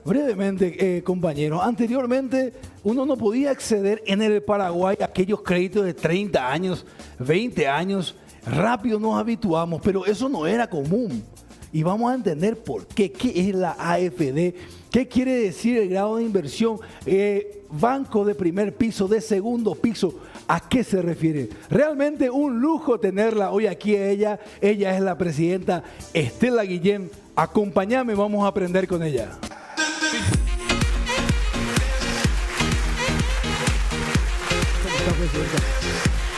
Brevemente, compañeros, anteriormente uno no podía acceder en el Paraguay a aquellos créditos de 30 años, 20 años. Rápido nos habituamos, pero eso no era común. Y vamos a entender por qué. ¿Qué es la AFD? ¿Qué quiere decir el grado de inversión? Banco de primer piso, de segundo piso. ¿A qué se refiere? Realmente un lujo tenerla hoy aquí a ella. Ella es la presidenta Estela Guillén. Acompáñame, vamos a aprender con ella.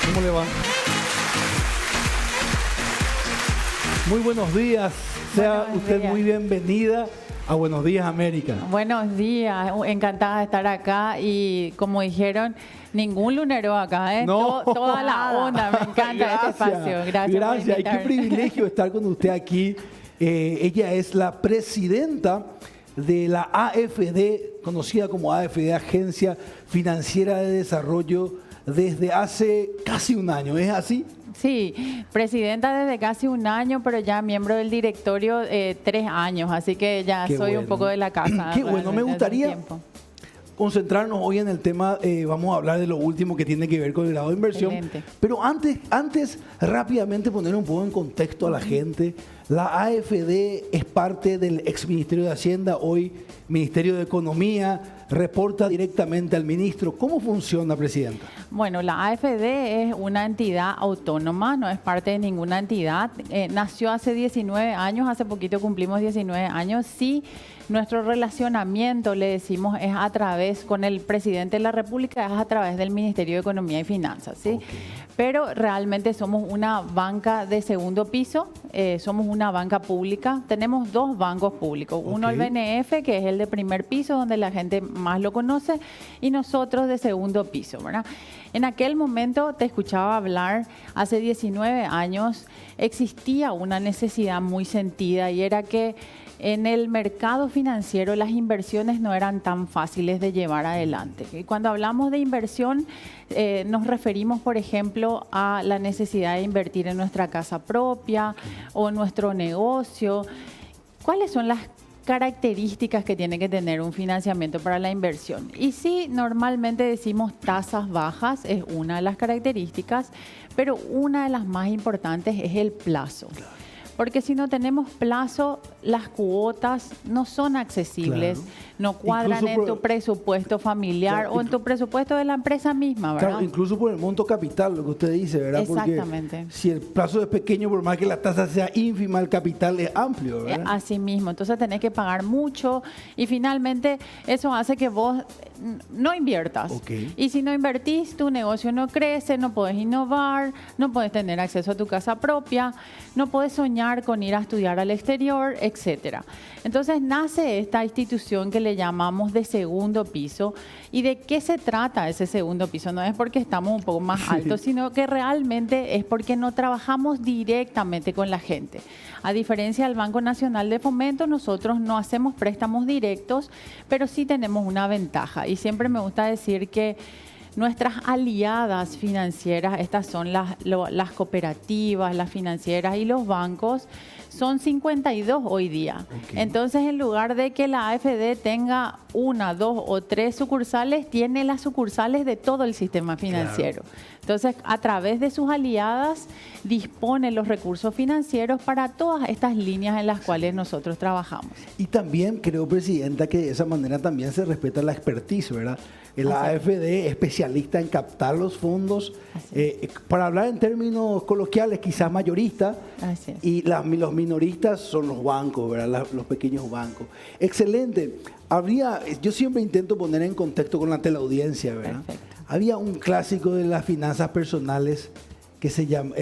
¿Cómo le va? Muy buenos días. Sea usted muy bienvenida a Buenos Días América. Buenos días, encantada de estar acá y como dijeron, ningún lunero acá, ¿eh? No, toda la onda, me encanta este espacio. Gracias. Y qué privilegio estar con usted aquí. Ella es la presidenta de la AFD, conocida como AFD, Agencia Financiera de Desarrollo, desde hace casi un año. ¿Es así? Sí, presidenta desde casi un año, pero ya miembro del directorio 3 años, así que ya soy un poco de la casa. Qué bueno, me gustaría concentrarnos hoy en el tema, vamos a hablar de lo último que tiene que ver con el grado de inversión. Excelente. Pero antes rápidamente poner un poco en contexto a la gente. La AFD es parte del ex Ministerio de Hacienda, hoy Ministerio de Economía, reporta directamente al ministro. ¿Cómo funciona, presidenta? Bueno, la AFD es una entidad autónoma, no es parte de ninguna entidad. Nació hace 19 años, hace poquito cumplimos 19 años. Sí, nuestro relacionamiento, le decimos, es a través, con el presidente de la República, es a través del Ministerio de Economía y Finanzas, ¿sí? Okay. Pero realmente somos una banca de segundo piso, somos una banca pública. Tenemos 2 bancos públicos, uno el BNF, que es el de primer piso, donde la gente más lo conoce, y nosotros de segundo piso, ¿verdad? En aquel momento te escuchaba hablar, hace 19 años existía una necesidad muy sentida y era que en el mercado financiero las inversiones no eran tan fáciles de llevar adelante. Y cuando hablamos de inversión, nos referimos, por ejemplo, a la necesidad de invertir en nuestra casa propia o nuestro negocio. ¿Cuáles son las características que tiene que tener un financiamiento para la inversión? Y sí, normalmente decimos tasas bajas, es una de las características, pero una de las más importantes es el plazo. Porque si no tenemos plazo, las cuotas no son accesibles, no cuadran en tu presupuesto familiar o en tu presupuesto de la empresa misma, ¿verdad? Claro, incluso por el monto capital, lo que usted dice, ¿verdad? Exactamente. Porque si el plazo es pequeño, por más que la tasa sea ínfima, el capital es amplio, ¿verdad? Así mismo, entonces tenés que pagar mucho y finalmente eso hace que vos no inviertas. Okay. Y si no invertís, tu negocio no crece, no podés innovar, no podés tener acceso a tu casa propia, no podés soñar con ir a estudiar al exterior, etcétera. Entonces nace esta institución que le llamamos de segundo piso. ¿Y de qué se trata ese segundo piso? No es porque estamos un poco más altos, sino que realmente es porque no trabajamos directamente con la gente. A diferencia del Banco Nacional de Fomento, nosotros no hacemos préstamos directos, pero sí tenemos una ventaja. Y siempre me gusta decir que nuestras aliadas financieras, estas son las cooperativas, las financieras y los bancos, son 52 hoy día. Okay. Entonces, en lugar de que la AFD tenga 1, 2 o 3 sucursales, tiene las sucursales de todo el sistema financiero. Claro. Entonces, a través de sus aliadas, dispone los recursos financieros para todas estas líneas en las cuales nosotros trabajamos. Y también creo, presidenta, que de esa manera también se respeta la expertise, ¿verdad? La AFD es especialista en captar los fondos, para hablar en términos coloquiales, quizás mayoristas, y los minoristas son los bancos, ¿verdad? Los pequeños bancos. Excelente. Yo siempre intento poner en contexto con la teleaudiencia, ¿verdad? Perfecto. Había un clásico de las finanzas personales que se llama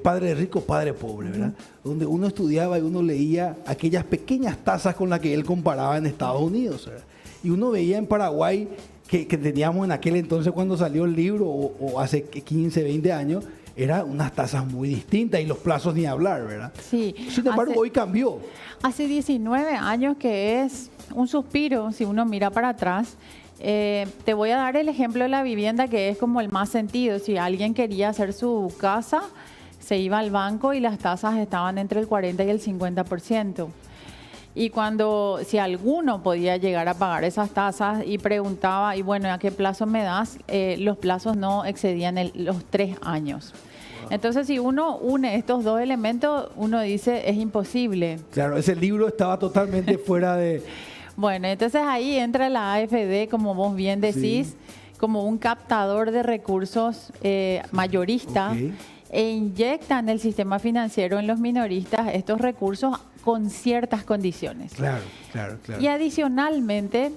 Padre Rico, Padre Pobre, ¿verdad? Donde uno estudiaba y uno leía aquellas pequeñas tasas con las que él comparaba en Estados Unidos, ¿verdad? Y uno veía en Paraguay que teníamos en aquel entonces cuando salió el libro, o hace 15, 20 años, eran unas tasas muy distintas y los plazos ni hablar, ¿verdad? Sí. Sin embargo, hoy cambió. Hace 19 años que es un suspiro, si uno mira para atrás. Te voy a dar el ejemplo de la vivienda, que es como el más sentido. Si alguien quería hacer su casa, se iba al banco y las tasas estaban entre el 40 y el 50%. Y si alguno podía llegar a pagar esas tasas y preguntaba, y bueno, ¿a qué plazo me das? Los plazos no excedían los 3 años. Entonces, si uno une estos dos elementos, uno dice, es imposible. Claro, ese libro estaba totalmente fuera de... Bueno, entonces ahí entra la AFD, como vos bien decís, Sí. como un captador de recursos mayorista, Ok. e inyecta en el sistema financiero, en los minoristas, estos recursos con ciertas condiciones. Claro, claro, claro. Y adicionalmente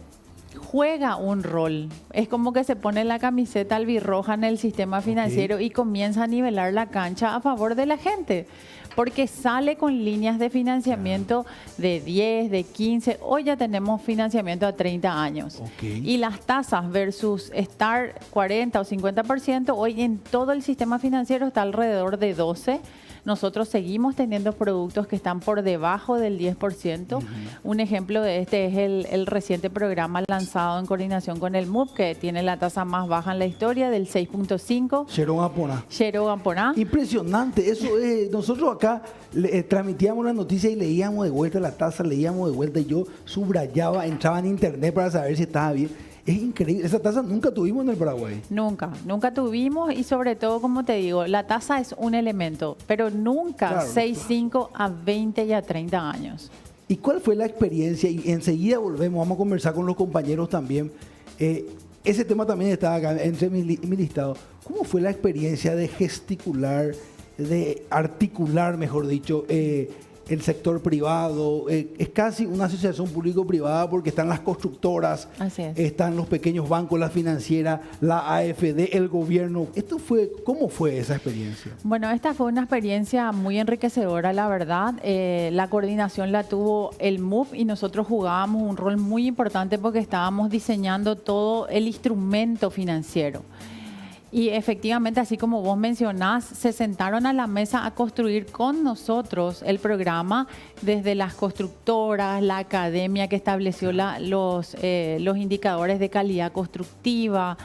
juega un rol. Es como que se pone la camiseta albirroja en el sistema financiero y comienza a nivelar la cancha a favor de la gente. Porque sale con líneas de financiamiento de 10, de 15. Hoy ya tenemos financiamiento a 30 años. Ok. Y las tasas versus estar 40 o 50%, hoy en todo el sistema financiero está alrededor de 12%. Nosotros seguimos teniendo productos que están por debajo del 10%. Un ejemplo de este es el reciente programa lanzado en coordinación con el MUP, que tiene la tasa más baja en la historia, del 6.5. Sharon Apona. Shero Gamponá. Impresionante, eso es. Nosotros acá transmitíamos la noticia y leíamos de vuelta la tasa, leíamos de vuelta y yo subrayaba, entraba en internet para saber si estaba bien. Es increíble, esa tasa nunca tuvimos en el Paraguay. Nunca tuvimos, y sobre todo, como te digo, la tasa es un elemento, pero nunca Claro, 6.5 a 20 y a 30 años. ¿Y cuál fue la experiencia? Y enseguida volvemos, vamos a conversar con los compañeros también. Ese tema también estaba acá entre mi listado. ¿Cómo fue la experiencia de gesticular, de articular, mejor dicho, el sector privado? Es casi una asociación público-privada porque están las constructoras, Así es. están los pequeños bancos, la financiera, la AFD, el gobierno. ¿Cómo fue esa experiencia? Bueno, esta fue una experiencia muy enriquecedora, la verdad. La coordinación la tuvo el MUP y nosotros jugábamos un rol muy importante porque estábamos diseñando todo el instrumento financiero. Y efectivamente, así como vos mencionás, se sentaron a la mesa a construir con nosotros el programa, desde las constructoras, la academia que estableció los indicadores de calidad constructiva,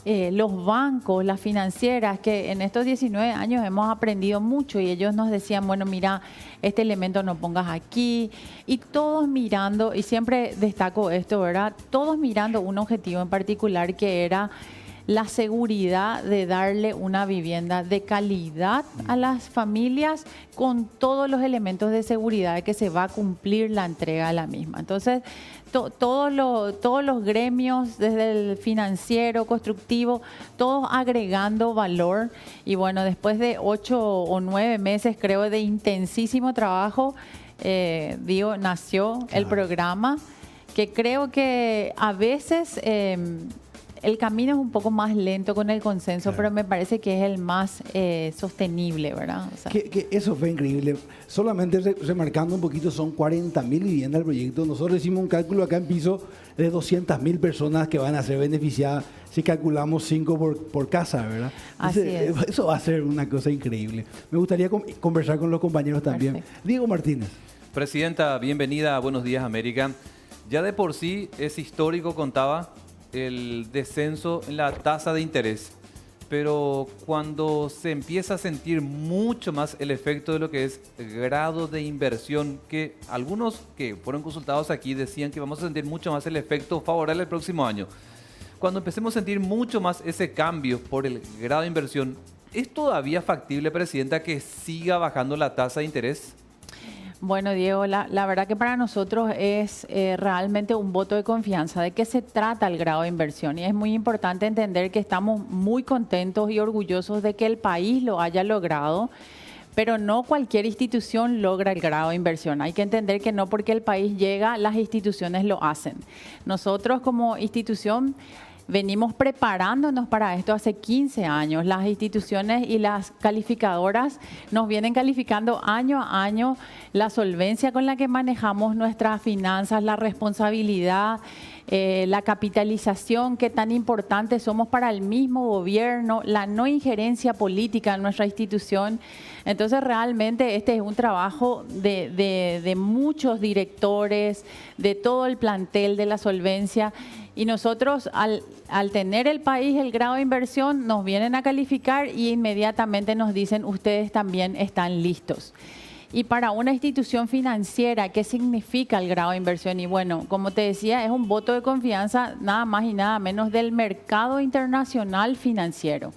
los bancos, las financieras, que en estos 19 años hemos aprendido mucho, y ellos nos decían, bueno, mira, este elemento no pongas aquí, y todos mirando, y siempre destaco esto, ¿verdad? Todos mirando un objetivo en particular, que era la seguridad de darle una vivienda de calidad a las familias, con todos los elementos de seguridad de que se va a cumplir la entrega de la misma. Entonces, todos los gremios, desde el financiero, constructivo, todos agregando valor. Y bueno, después de 8 o 9 meses, creo, de intensísimo trabajo, nació el programa, que creo que a veces el camino es un poco más lento con el consenso, Claro. pero me parece que es el más sostenible, ¿verdad? O sea, Que eso fue increíble. Solamente remarcando un poquito, son 40.000 viviendas el proyecto. Nosotros hicimos un cálculo acá en piso de 200.000 personas que van a ser beneficiadas si calculamos 5 por casa, ¿verdad? Así es. Eso va a ser una cosa increíble. Me gustaría conversar con los compañeros también. Perfecto. Diego Martínez. Presidenta, bienvenida a Buenos Días América. Ya de por sí es histórico, contaba, el descenso en la tasa de interés, pero cuando se empieza a sentir mucho más el efecto de lo que es grado de inversión, que algunos que fueron consultados aquí decían que vamos a sentir mucho más el efecto favorable el próximo año. Cuando empecemos a sentir mucho más ese cambio por el grado de inversión, ¿es todavía factible, Presidenta, que siga bajando la tasa de interés? bueno, Diego, la verdad que para nosotros es realmente un voto de confianza. ¿De qué se trata el grado de inversión? Y es muy importante entender que estamos muy contentos y orgullosos de que el país lo haya logrado, pero no cualquier institución logra el grado de inversión. Hay que entender que no porque el país llega, las instituciones lo hacen. Nosotros como institución venimos preparándonos para esto hace 15 años. Las instituciones y las calificadoras nos vienen calificando año a año la solvencia con la que manejamos nuestras finanzas, la responsabilidad, la capitalización, que tan importantes somos para el mismo gobierno, la no injerencia política en nuestra institución. Entonces, realmente este es un trabajo de muchos directores, de todo el plantel de la solvencia. Y nosotros, al tener el país el grado de inversión, nos vienen a calificar y inmediatamente nos dicen, ustedes también están listos. Y para una institución financiera, ¿qué significa el grado de inversión? Y bueno, como te decía, es un voto de confianza nada más y nada menos del mercado internacional financiero.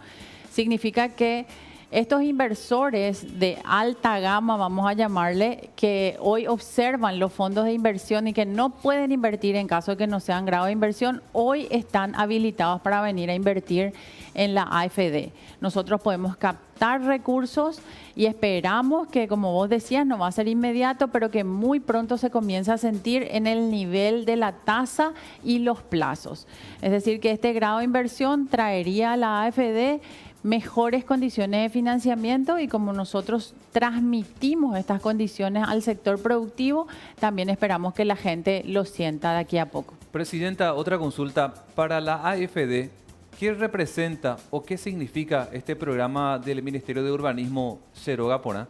Significa que estos inversores de alta gama, vamos a llamarle, que hoy observan los fondos de inversión y que no pueden invertir en caso de que no sean grado de inversión, hoy están habilitados para venir a invertir en la AFD. Nosotros podemos captar recursos y esperamos que, como vos decías, no va a ser inmediato, pero que muy pronto se comience a sentir en el nivel de la tasa y los plazos. Es decir, que este grado de inversión traería a la AFD mejores condiciones de financiamiento y como nosotros transmitimos estas condiciones al sector productivo, también esperamos que la gente lo sienta de aquí a poco. Presidenta, otra consulta. Para la AFD, ¿qué representa o qué significa este programa del Ministerio de Urbanismo Cheró Porá?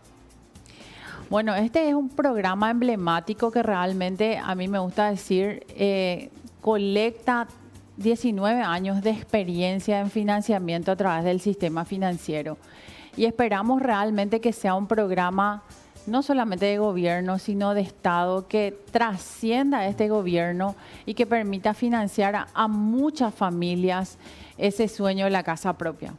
Bueno, este es un programa emblemático que realmente a mí me gusta decir, colecta 19 años de experiencia en financiamiento a través del sistema financiero. Y esperamos realmente que sea un programa no solamente de gobierno, sino de Estado, que trascienda este gobierno y que permita financiar a muchas familias ese sueño de la casa propia.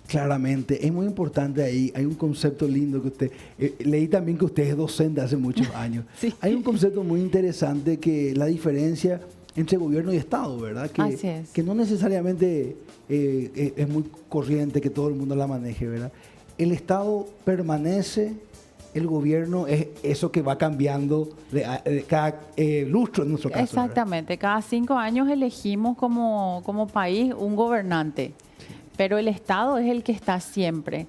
Claramente, es muy importante ahí. Hay un concepto lindo que usted... leí también que usted es docente hace muchos años. Sí. Hay un concepto muy interesante que la diferencia entre gobierno y Estado, ¿verdad? Así es. Que no necesariamente es muy corriente que todo el mundo la maneje, ¿verdad? El Estado permanece, el gobierno es eso que va cambiando de cada lustro en nuestro caso. Exactamente, ¿verdad? Cada 5 años elegimos como país un gobernante, pero el Estado es el que está siempre.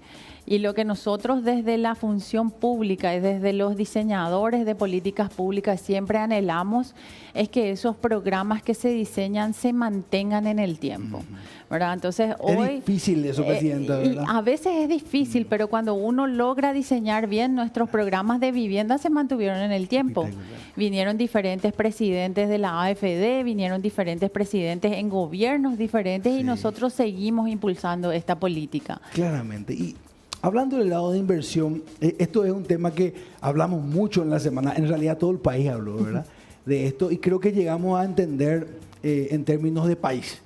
Y lo que nosotros desde la función pública y desde los diseñadores de políticas públicas siempre anhelamos es que esos programas que se diseñan se mantengan en el tiempo, ¿verdad? Entonces hoy... Es difícil eso, Presidenta, ¿verdad? A veces es difícil, pero cuando uno logra diseñar bien, nuestros programas de vivienda se mantuvieron en el tiempo. Vinieron diferentes presidentes de la AFD, vinieron diferentes presidentes en gobiernos diferentes y nosotros seguimos impulsando esta política. Claramente. Y hablando del lado de inversión, esto es un tema que hablamos mucho en la semana, en realidad todo el país habló, ¿verdad? De esto, y creo que llegamos a entender en términos de país.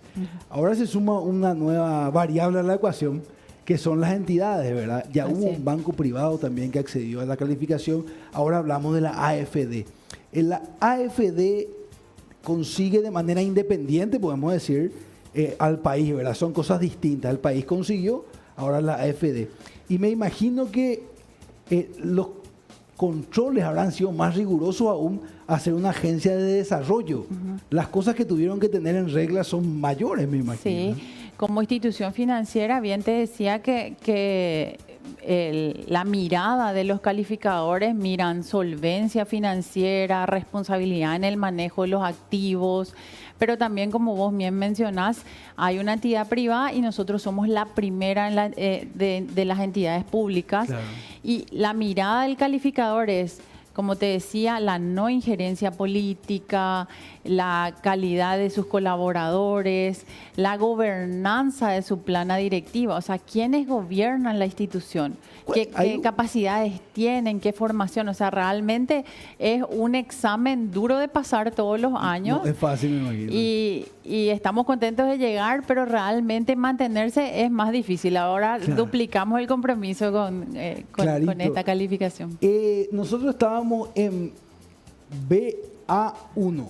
Ahora se suma una nueva variable a la ecuación, que son las entidades, ¿verdad? Ya hubo un banco privado también que accedió a la calificación, ahora hablamos de la AFD. La AFD consigue de manera independiente, podemos decir, al país, ¿verdad? Son cosas distintas. El país consiguió, ahora la AFD. Y me imagino que los controles habrán sido más rigurosos aún a ser una agencia de desarrollo. Las cosas que tuvieron que tener en regla son mayores, me imagino. Sí, como institución financiera, bien te decía que la mirada de los calificadores miran solvencia financiera, responsabilidad en el manejo de los activos, pero también, como vos bien mencionás, hay una entidad privada y nosotros somos la primera de las entidades públicas. Claro. Y la mirada del calificador es, como te decía, la no injerencia política, la calidad de sus colaboradores, la gobernanza de su plana directiva, o sea, quiénes gobiernan la institución, qué capacidades tienen, qué formación, o sea, realmente es un examen duro de pasar todos los años. No es fácil, me imagino. Y estamos contentos de llegar, pero realmente mantenerse es más difícil. Ahora duplicamos el compromiso con esta calificación. Nosotros estábamos en BA1.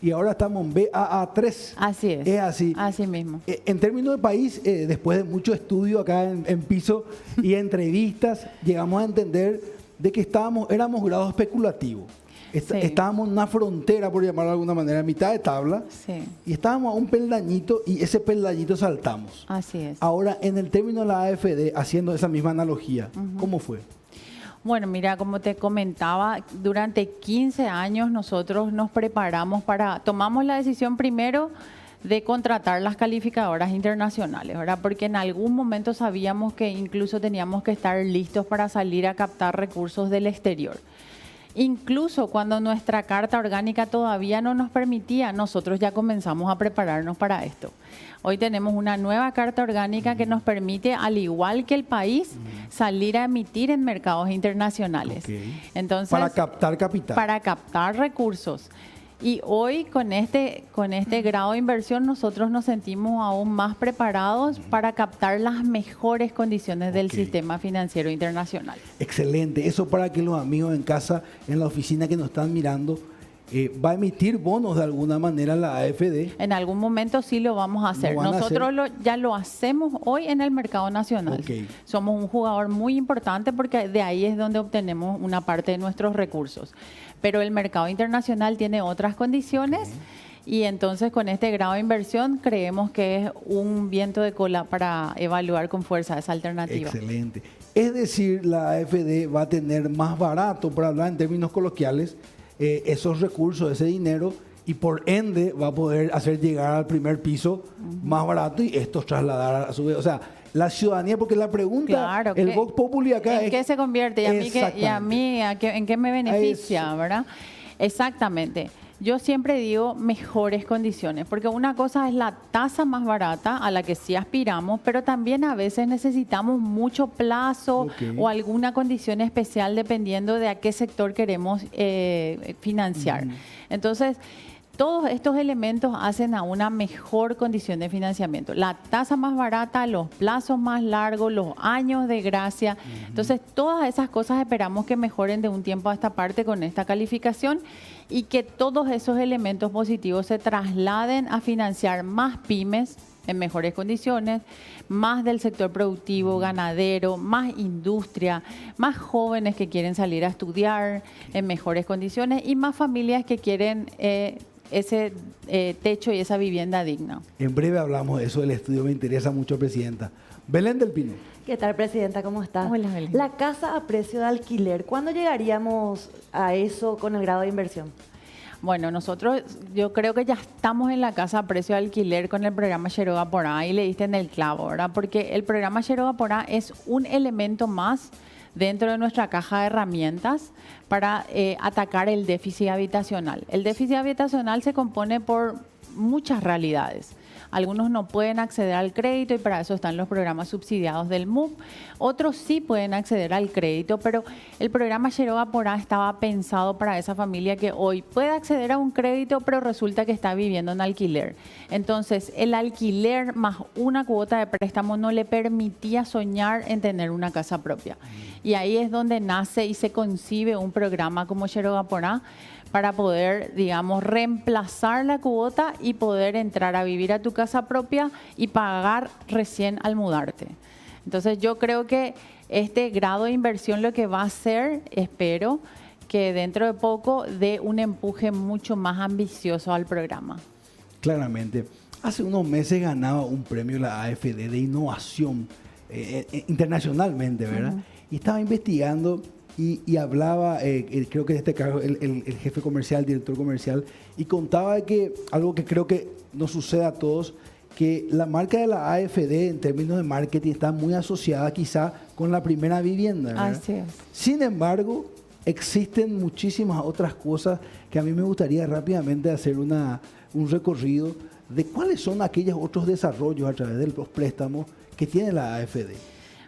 Y ahora estamos en BAA3. Así es. Es así. Así mismo. En términos de país, después de mucho estudio acá en piso y entrevistas, llegamos a entender de que éramos grado especulativo. Estábamos en una frontera, por llamarlo de alguna manera, a mitad de tabla. Sí. Y estábamos a un peldañito y ese peldañito saltamos. Así es. Ahora, en el término de la AFD, haciendo esa misma analogía, ¿cómo fue? Bueno, mira, como te comentaba, durante 15 años nosotros nos preparamos tomamos la decisión primero de contratar las calificadoras internacionales, ¿verdad? Porque en algún momento sabíamos que incluso teníamos que estar listos para salir a captar recursos del exterior. Incluso cuando nuestra carta orgánica todavía no nos permitía, nosotros ya comenzamos a prepararnos para esto. Hoy tenemos una nueva carta orgánica que nos permite, al igual que el país, salir a emitir en mercados internacionales. Entonces, para captar capital. Para captar recursos. Y hoy con este grado de inversión nosotros nos sentimos aún más preparados para captar las mejores condiciones del sistema financiero internacional. Excelente. Eso para que los amigos en casa, en la oficina que nos están mirando, va a emitir bonos de alguna manera la AFD. En algún momento sí lo vamos a hacer. Nosotros ya lo hacemos hoy en el mercado nacional. Somos un jugador muy importante porque de ahí es donde obtenemos una parte de nuestros recursos. Pero el mercado internacional tiene otras condiciones y entonces con este grado de inversión creemos que es un viento de cola para evaluar con fuerza esa alternativa. Excelente. Es decir, la AFD va a tener más barato, para hablar en términos coloquiales, esos recursos, ese dinero, y por ende va a poder hacer llegar al primer piso más barato y esto trasladar a su vez. O sea, la ciudadanía, porque la pregunta, claro, el Vox Populi acá ¿en qué se convierte? ¿Y a mí en qué me beneficia? ¿Verdad? Exactamente. Yo siempre digo mejores condiciones, porque una cosa es la tasa más barata a la que sí aspiramos, pero también a veces necesitamos mucho plazo o alguna condición especial dependiendo de a qué sector queremos financiar. Entonces, todos estos elementos hacen a una mejor condición de financiamiento. La tasa más barata, los plazos más largos, los años de gracia. Entonces, todas esas cosas esperamos que mejoren de un tiempo a esta parte con esta calificación y que todos esos elementos positivos se trasladen a financiar más pymes en mejores condiciones, más del sector productivo, ganadero, más industria, más jóvenes que quieren salir a estudiar en mejores condiciones y más familias que quieren ese techo y esa vivienda digna. En breve hablamos de eso del estudio, me interesa mucho, Presidenta. Belén del Pino. ¿Qué tal, Presidenta? ¿Cómo está? Hola, Belén. La casa a precio de alquiler, ¿cuándo llegaríamos a eso con el grado de inversión? Bueno, nosotros yo creo que ya estamos en la casa a precio de alquiler con el programa Yeroga Porá y le diste en el clavo, ¿verdad? Porque el programa Yeroga Porá es un elemento más dentro de nuestra caja de herramientas para atacar el déficit habitacional. El déficit habitacional se compone por muchas realidades. Algunos no pueden acceder al crédito y para eso están los programas subsidiados del MUP. Otros sí pueden acceder al crédito, pero el programa Yeroga Porá estaba pensado para esa familia que hoy puede acceder a un crédito, pero resulta que está viviendo en alquiler. Entonces, el alquiler más una cuota de préstamo no le permitía soñar en tener una casa propia. Y ahí es donde nace y se concibe un programa como Yeroga Porá, para poder, digamos, reemplazar la cuota y poder entrar a vivir a tu casa propia y pagar recién al mudarte. Entonces yo creo que este grado de inversión lo que va a hacer, espero, que dentro de poco dé un empuje mucho más ambicioso al programa. Claramente. Hace unos meses ganaba un premio la AFD de innovación internacionalmente, ¿verdad? Y estaba investigando y hablaba, creo que en este caso, el jefe comercial, el director comercial, y contaba que algo que creo que nos sucede a todos, que la marca de la AFD en términos de marketing está muy asociada quizá con la primera vivienda, ¿verdad? Así es. Sin embargo, existen muchísimas otras cosas que a mí me gustaría rápidamente hacer un recorrido de cuáles son aquellos otros desarrollos a través de los préstamos que tiene la AFD.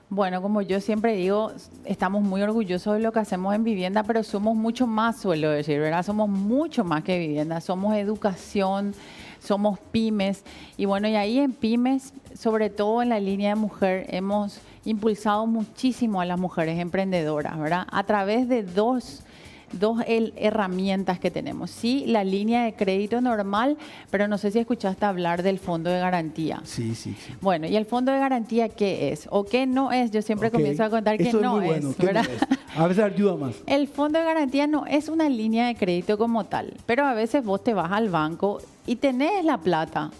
Bueno, como yo siempre digo, estamos muy orgullosos de lo que hacemos en vivienda, pero somos mucho más, suelo decir, ¿verdad? Somos mucho más que vivienda, somos educación, somos pymes. Y bueno, y ahí en pymes, sobre todo en la línea de mujer, hemos impulsado muchísimo a las mujeres emprendedoras, ¿verdad? A través de dos herramientas que tenemos. Sí, la línea de crédito normal, pero no sé si escuchaste hablar del fondo de garantía. Sí. Bueno, ¿y el fondo de garantía qué es? ¿O qué no es? Yo siempre comienzo a contar qué no es, ¿verdad? No es? A veces ayuda más. El fondo de garantía no es una línea de crédito como tal, pero a veces vos te vas al banco y tenés la plata,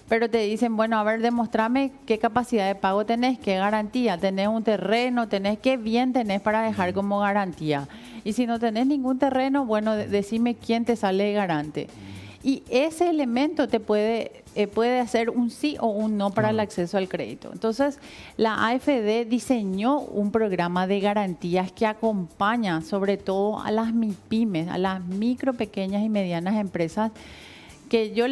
pero te dicen, bueno, a ver, demostrame qué capacidad de pago tenés, qué garantía, tenés un terreno, qué bien tenés para dejar como garantía. Y si no tenés ningún terreno, bueno, decime quién te sale de garante. Y ese elemento te puede hacer un sí o un no para el acceso al crédito. Entonces, la AFD diseñó un programa de garantías que acompaña sobre todo a las MIPYMES, a las micro, pequeñas y medianas empresas, que yo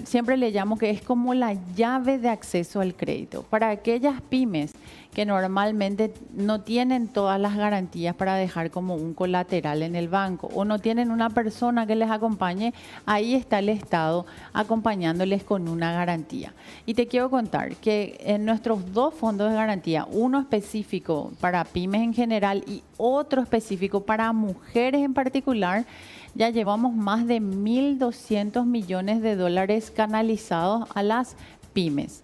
siempre le llamo que es como la llave de acceso al crédito. Para aquellas pymes que normalmente no tienen todas las garantías para dejar como un colateral en el banco o no tienen una persona que les acompañe, ahí está el Estado acompañándoles con una garantía. Y te quiero contar que en nuestros 2 fondos de garantía, uno específico para pymes en general y otro específico para mujeres en particular, ya llevamos más de 1.200 millones de dólares canalizados a las pymes.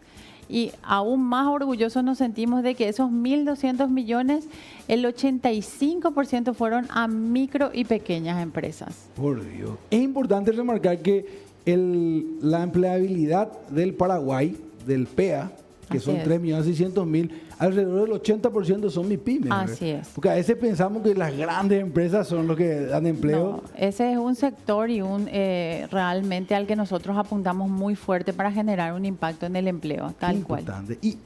Y aún más orgullosos nos sentimos de que esos 1.200 millones, el 85% fueron a micro y pequeñas empresas. Por Dios. Es importante remarcar que la empleabilidad del Paraguay, del PEA, que Así son es. 3.600.000, alrededor del 80% son MIPYMES. Así es. Porque a veces pensamos que las grandes empresas son los que dan empleo. No, ese es un sector y realmente al que nosotros apuntamos muy fuerte para generar un impacto en el empleo, tal Qué cual. importante. Y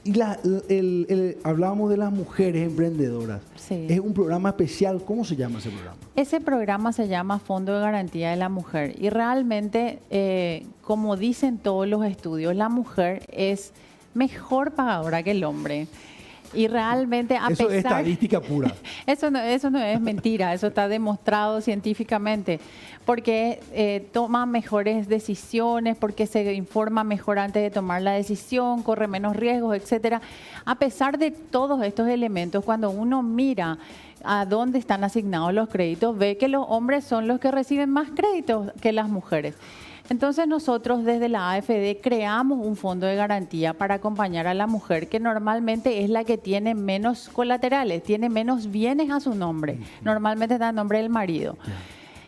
hablábamos de las mujeres emprendedoras. Sí. Es un programa especial. ¿Cómo se llama ese programa? Ese programa se llama Fondo de Garantía de la Mujer y realmente, como dicen todos los estudios, la mujer es mejor pagadora que el hombre. Y realmente, Eso es estadística pura. Eso no es mentira, eso está demostrado científicamente, porque toma mejores decisiones, porque se informa mejor antes de tomar la decisión, corre menos riesgos, etcétera. A pesar de todos estos elementos, cuando uno mira a dónde están asignados los créditos, ve que los hombres son los que reciben más créditos que las mujeres. Entonces nosotros desde la AFD creamos un fondo de garantía para acompañar a la mujer, que normalmente es la que tiene menos colaterales, tiene menos bienes a su nombre, normalmente está en nombre del marido.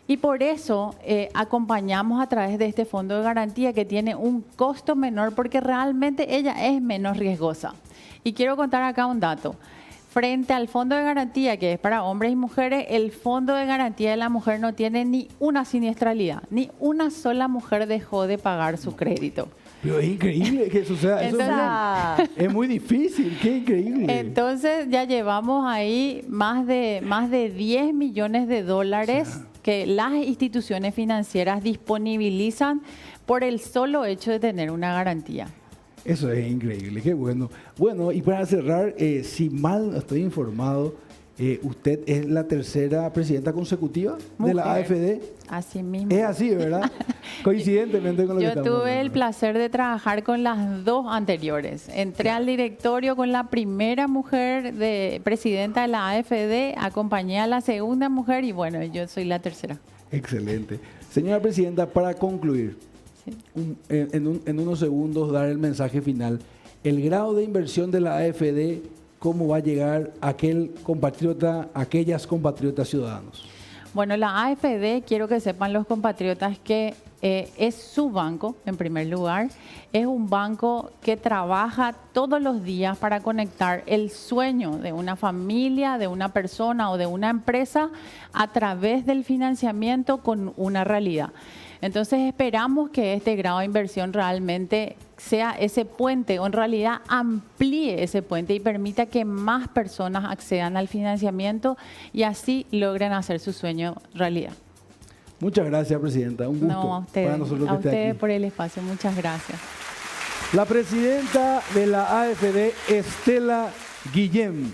Y por eso acompañamos a través de este fondo de garantía que tiene un costo menor porque realmente ella es menos riesgosa. Y quiero contar acá un dato. Frente al fondo de garantía, que es para hombres y mujeres, el fondo de garantía de la mujer no tiene ni una siniestralidad. Ni una sola mujer dejó de pagar su crédito. Pero es increíble que eso sea. Entonces, Es muy difícil, qué increíble. Entonces ya llevamos ahí más de 10 millones de dólares que las instituciones financieras disponibilizan por el solo hecho de tener una garantía. Eso es increíble, qué bueno. Bueno, y para cerrar, si mal no estoy informado, usted es la tercera presidenta consecutiva de la AFD. Así mismo. Es así, ¿verdad? Coincidentemente con lo que Yo estamos tuve el hablando. placer de trabajar con las 2 anteriores. Entré al directorio con la primera mujer presidenta de la AFD, acompañé a la segunda mujer y bueno, yo soy la tercera. Excelente. Señora presidenta, para concluir, en unos segundos dar el mensaje final. El grado de inversión de la AFD, ¿cómo va a llegar a aquellas compatriotas ciudadanos? Bueno, la AFD, quiero que sepan los compatriotas que es su banco, en primer lugar. Es un banco que trabaja todos los días para conectar el sueño de una familia, de una persona o de una empresa a través del financiamiento con una realidad. Entonces esperamos que este grado de inversión realmente sea ese puente o en realidad amplíe ese puente y permita que más personas accedan al financiamiento y así logren hacer su sueño realidad. Muchas gracias, presidenta. Un gusto No, a ustedes, para nosotros que esté ustedes aquí. por el espacio. Muchas gracias. La presidenta de la AFD, Estela Guillem.